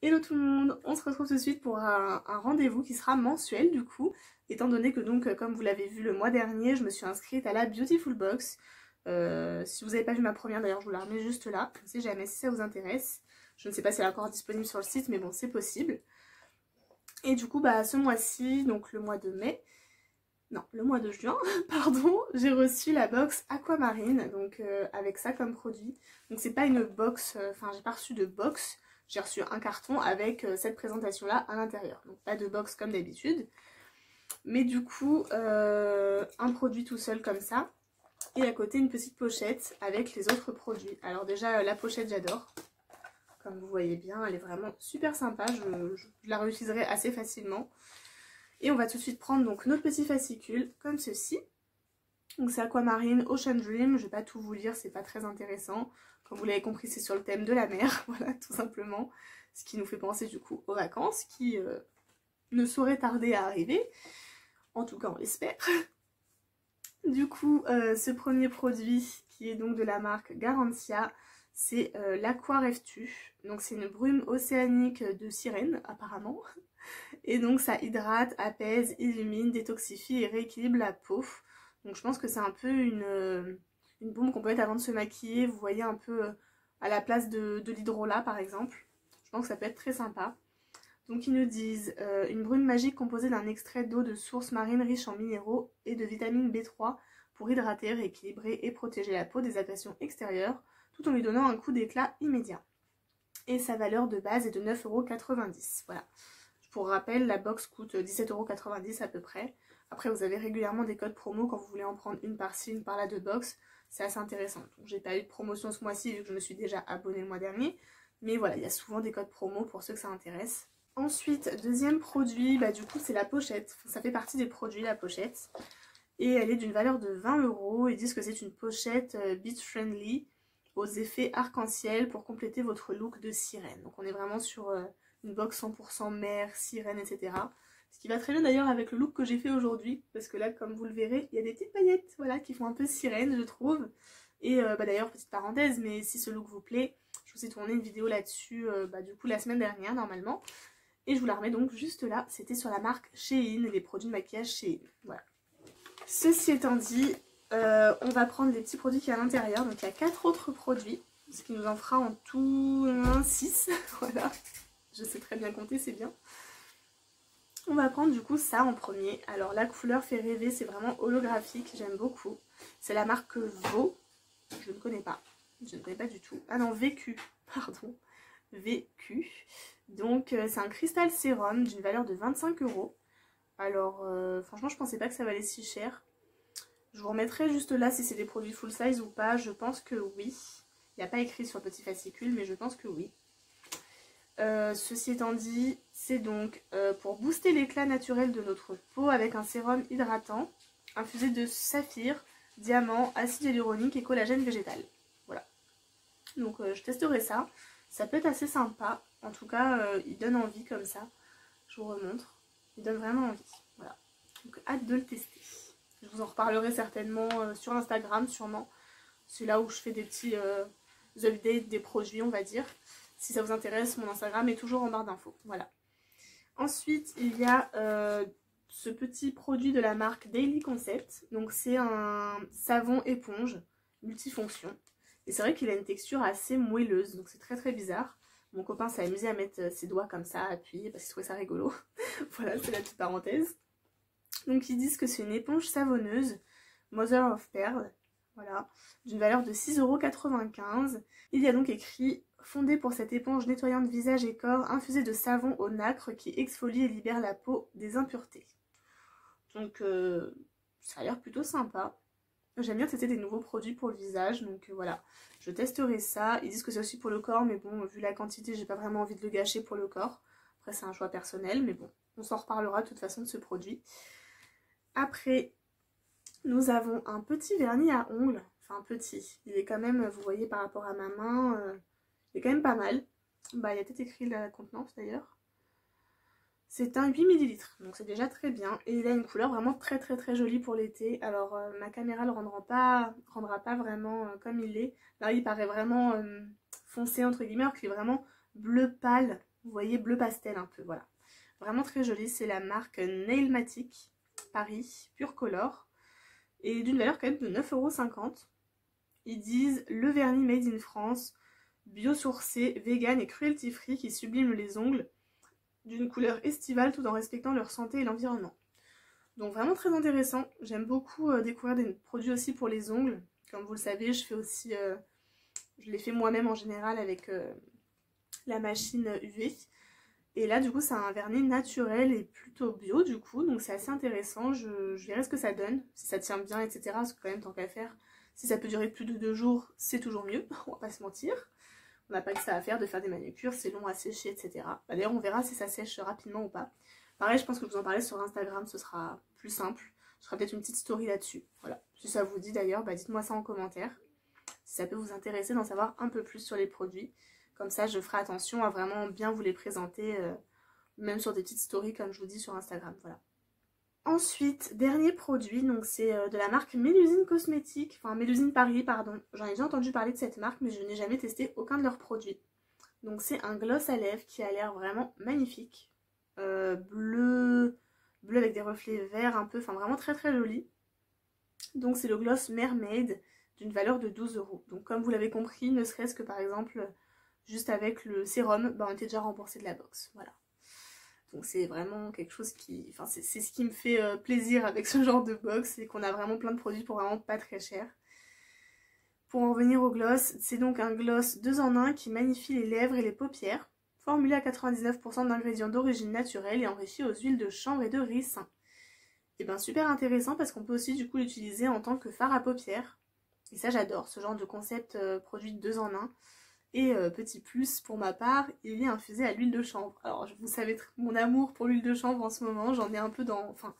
Hello tout le monde, on se retrouve tout de suite pour un rendez-vous qui sera mensuel du coup, étant donné que donc comme vous l'avez vu le mois dernier, je me suis inscrite à la Beautiful Box. Si vous n'avez pas vu ma première d'ailleurs, je vous la remets juste là, on sait jamais si ça vous intéresse. Je ne sais pas si elle est encore disponible sur le site, mais bon c'est possible. Et du coup bah ce mois-ci, donc le mois de mai, non le mois de juin, pardon, j'ai reçu la box Aquamarine, donc avec ça comme produit. Donc c'est pas une box, enfin j'ai pas reçu de box. J'ai reçu un carton avec cette présentation-là à l'intérieur. Donc pas de box comme d'habitude. Mais du coup, un produit tout seul comme ça. Et à côté, une petite pochette avec les autres produits. Alors déjà, la pochette, j'adore. Comme vous voyez bien, elle est vraiment super sympa. Je la réutiliserai assez facilement. Et on va tout de suite prendre donc notre petit fascicule, comme ceci. Donc c'est Aquamarine Ocean Dream. Je vais pas tout vous lire, c'est pas très intéressant. Comme vous l'avez compris, c'est sur le thème de la mer, voilà, tout simplement. Ce qui nous fait penser du coup aux vacances, qui ne sauraient tarder à arriver. En tout cas, on l'espère. Du coup, ce premier produit, qui est donc de la marque Garantia, c'est l'Aqua-Rêves-tu. Donc c'est une brume océanique de sirène, apparemment. Et donc ça hydrate, apaise, illumine, détoxifie et rééquilibre la peau. Donc je pense que c'est un peu une baume qu'on peut mettre avant de se maquiller, vous voyez, un peu à la place de l'hydrolat par exemple. Je pense que ça peut être très sympa. Donc ils nous disent une brume magique composée d'un extrait d'eau de source marine riche en minéraux et de vitamine B3 pour hydrater, rééquilibrer et protéger la peau des agressions extérieures tout en lui donnant un coup d'éclat immédiat. Et sa valeur de base est de 9,90 €. Voilà. Pour rappel, la box coûte 17,90 € à peu près. Après, vous avez régulièrement des codes promo quand vous voulez en prendre une par-ci, une par-là de box. C'est assez intéressant. Donc, j'ai pas eu de promotion ce mois-ci vu que je me suis déjà abonnée le mois dernier. Mais voilà, il y a souvent des codes promo pour ceux que ça intéresse. Ensuite, deuxième produit, bah du coup c'est la pochette. Ça fait partie des produits, la pochette. Et elle est d'une valeur de 20 €. Ils disent que c'est une pochette beach friendly aux effets arc-en-ciel pour compléter votre look de sirène. Donc on est vraiment sur une box 100% mer, sirène, etc. Ce qui va très bien d'ailleurs avec le look que j'ai fait aujourd'hui. Parce que là, comme vous le verrez, il y a des petites paillettes voilà, qui font un peu sirène, je trouve. Et bah d'ailleurs, petite parenthèse, mais si ce look vous plaît, je vous ai tourné une vidéo là-dessus du coup la semaine dernière normalement. Et je vous la remets donc juste là, c'était sur la marque Shein, les produits de maquillage Shein. Voilà. Ceci étant dit, on va prendre les petits produits qu'il y a à l'intérieur. Donc il y a 4 autres produits, ce qui nous en fera en tout 6. Voilà, je sais très bien compter, c'est bien. On va prendre du coup ça en premier. Alors la couleur fait rêver, c'est vraiment holographique, j'aime beaucoup. C'est la marque Vaux, je ne connais pas. Je ne connais pas du tout. Ah non, VQ, pardon. VQ. Donc c'est un cristal sérum d'une valeur de 25 €. Alors franchement je pensais pas que ça valait si cher. Je vous remettrai juste là si c'est des produits full size ou pas. Je pense que oui. Il n'y a pas écrit sur le petit fascicule mais je pense que oui. Ceci étant dit, c'est donc pour booster l'éclat naturel de notre peau avec un sérum hydratant infusé de saphir, diamant, acide hyaluronique et collagène végétal. Voilà. Donc je testerai ça. Ça peut être assez sympa. En tout cas, il donne envie comme ça. Je vous remontre. Il donne vraiment envie. Voilà. Donc hâte de le tester. Je vous en reparlerai certainement sur Instagram, sûrement. C'est là où je fais des petits updates des produits, on va dire. Si ça vous intéresse, mon Instagram est toujours en barre d'infos. Voilà. Ensuite, il y a ce petit produit de la marque Daily Concept. Donc c'est un savon éponge multifonction. Et c'est vrai qu'il a une texture assez moelleuse, donc c'est très très bizarre. Mon copain s'est amusé à mettre ses doigts comme ça, appuyés, parce qu'il trouvait ça rigolo. Voilà, c'est la petite parenthèse. Donc ils disent que c'est une éponge savonneuse, Mother of Pearl, voilà, d'une valeur de 6,95 €. Il y a donc écrit « Fondé pour cette éponge nettoyante visage et corps, infusée de savon au nacre qui exfolie et libère la peau des impuretés. » Donc ça a l'air plutôt sympa. J'aime bien tester des nouveaux produits pour le visage, donc voilà, je testerai ça. Ils disent que c'est aussi pour le corps, mais bon, vu la quantité, j'ai pas vraiment envie de le gâcher pour le corps. Après, c'est un choix personnel, mais bon, on s'en reparlera de toute façon de ce produit. Après, nous avons un petit vernis à ongles, enfin petit, il est quand même, vous voyez par rapport à ma main, il est quand même pas mal. Bah, il y a peut-être écrit la contenance d'ailleurs. C'est un 8 ml, donc c'est déjà très bien. Et il a une couleur vraiment très très très jolie pour l'été. Alors ma caméra le rendra pas vraiment comme il est. Là il paraît vraiment foncé entre guillemets, alors qu'il est vraiment bleu pâle. Vous voyez, bleu pastel un peu, voilà. Vraiment très joli, c'est la marque Nailmatic Paris Pure Color. Et d'une valeur quand même de 9,50 €. Ils disent le vernis made in France, biosourcé, vegan et cruelty free qui sublime les ongles d'une couleur estivale tout en respectant leur santé et l'environnement. Donc vraiment très intéressant, j'aime beaucoup découvrir des produits aussi pour les ongles. Comme vous le savez, je fais aussi, je les fais moi-même en général avec la machine UV. Et là du coup c'est un vernis naturel et plutôt bio du coup, donc c'est assez intéressant, je verrai ce que ça donne, si ça tient bien etc. Parce que quand même tant qu'à faire, si ça peut durer plus de 2 jours, c'est toujours mieux, on va pas se mentir. On n'a pas que ça à faire de faire des manucures, c'est long à sécher etc. Bah, d'ailleurs on verra si ça sèche rapidement ou pas. Pareil je pense que je vous en parlerai sur Instagram, ce sera plus simple. Je ferai peut-être une petite story là-dessus, voilà. Si ça vous dit d'ailleurs, bah, dites-moi ça en commentaire. Si ça peut vous intéresser d'en savoir un peu plus sur les produits. Comme ça, je ferai attention à vraiment bien vous les présenter, même sur des petites stories comme je vous dis sur Instagram, voilà. Ensuite, dernier produit, donc c'est de la marque Mélusine Cosmétiques, enfin Mélusine Paris, pardon. J'en ai déjà entendu parler de cette marque, mais je n'ai jamais testé aucun de leurs produits. Donc c'est un gloss à lèvres qui a l'air vraiment magnifique. Bleu avec des reflets verts un peu, enfin vraiment très très joli. Donc c'est le gloss Mermaid d'une valeur de 12 €. Donc comme vous l'avez compris, ne serait-ce que par exemple juste avec le sérum, bah, on était déjà remboursé de la box, voilà. Donc c'est vraiment quelque chose qui... Enfin c'est ce qui me fait plaisir avec ce genre de box, c'est qu'on a vraiment plein de produits pour vraiment pas très cher. Pour en revenir au gloss, c'est donc un gloss 2 en 1 qui magnifie les lèvres et les paupières, formulé à 99% d'ingrédients d'origine naturelle et enrichi aux huiles de chanvre et de ricin. Et bien super intéressant parce qu'on peut aussi du coup l'utiliser en tant que fard à paupières. Et ça j'adore, ce genre de concept produit 2 en 1. Et petit plus pour ma part, il est infusé à l'huile de chanvre. Alors vous savez mon amour pour l'huile de chanvre en ce moment, j'en ai un peu dans... Enfin,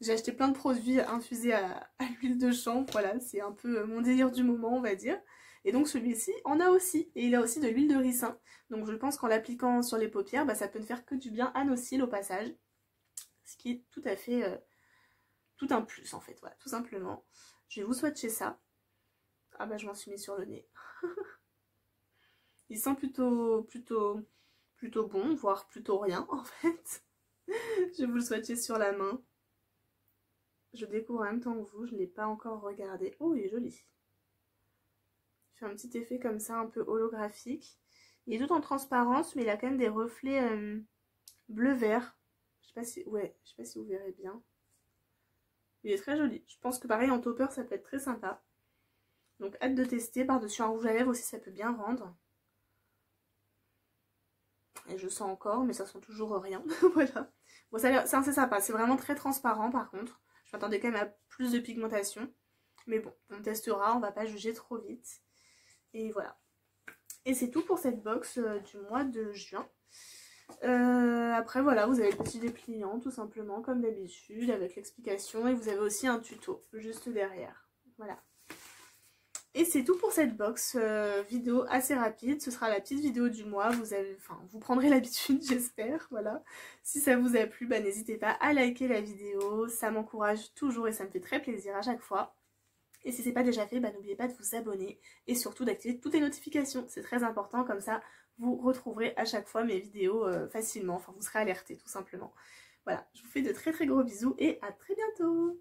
j'ai acheté plein de produits infusés à l'huile de chanvre, voilà, c'est un peu mon délire du moment on va dire. Et donc celui-ci en a aussi, et il a aussi de l'huile de ricin. Donc je pense qu'en l'appliquant sur les paupières, bah, ça peut ne faire que du bien à nos cils au passage. Ce qui est tout à fait... tout un plus en fait, voilà, tout simplement. Je vais vous swatcher ça. Ah bah je m'en suis mis sur le nez. Il sent plutôt bon, voire plutôt rien en fait. Je vais vous le swatcher sur la main. Je découvre en même temps que vous, je ne l'ai pas encore regardé. Oh, il est joli. Il fait un petit effet comme ça, un peu holographique. Il est tout en transparence, mais il a quand même des reflets bleu-vert. Je sais pas si... Ouais, je sais pas si vous verrez bien. Il est très joli. Je pense que pareil, en topper, ça peut être très sympa. Donc, hâte de tester. Par-dessus un rouge à lèvres aussi, ça peut bien rendre. Et je sens encore, mais ça sent toujours rien. Voilà. Bon, c'est assez sympa. C'est vraiment très transparent, par contre. Je m'attendais quand même à plus de pigmentation. Mais bon, on testera. On va pas juger trop vite. Et voilà. Et c'est tout pour cette box du mois de juin. Après voilà, vous avez le petit dépliant tout simplement comme d'habitude avec l'explication et vous avez aussi un tuto juste derrière. Voilà. Et c'est tout pour cette box vidéo assez rapide. Ce sera la petite vidéo du mois. Vous prendrez l'habitude, j'espère. Voilà. Si ça vous a plu, bah, n'hésitez pas à liker la vidéo. Ça m'encourage toujours et ça me fait très plaisir à chaque fois. Et si ce n'est pas déjà fait, bah, n'oubliez pas de vous abonner et surtout d'activer toutes les notifications. C'est très important, comme ça vous retrouverez à chaque fois mes vidéos facilement. Enfin, vous serez alerté tout simplement. Voilà, je vous fais de très très gros bisous et à très bientôt.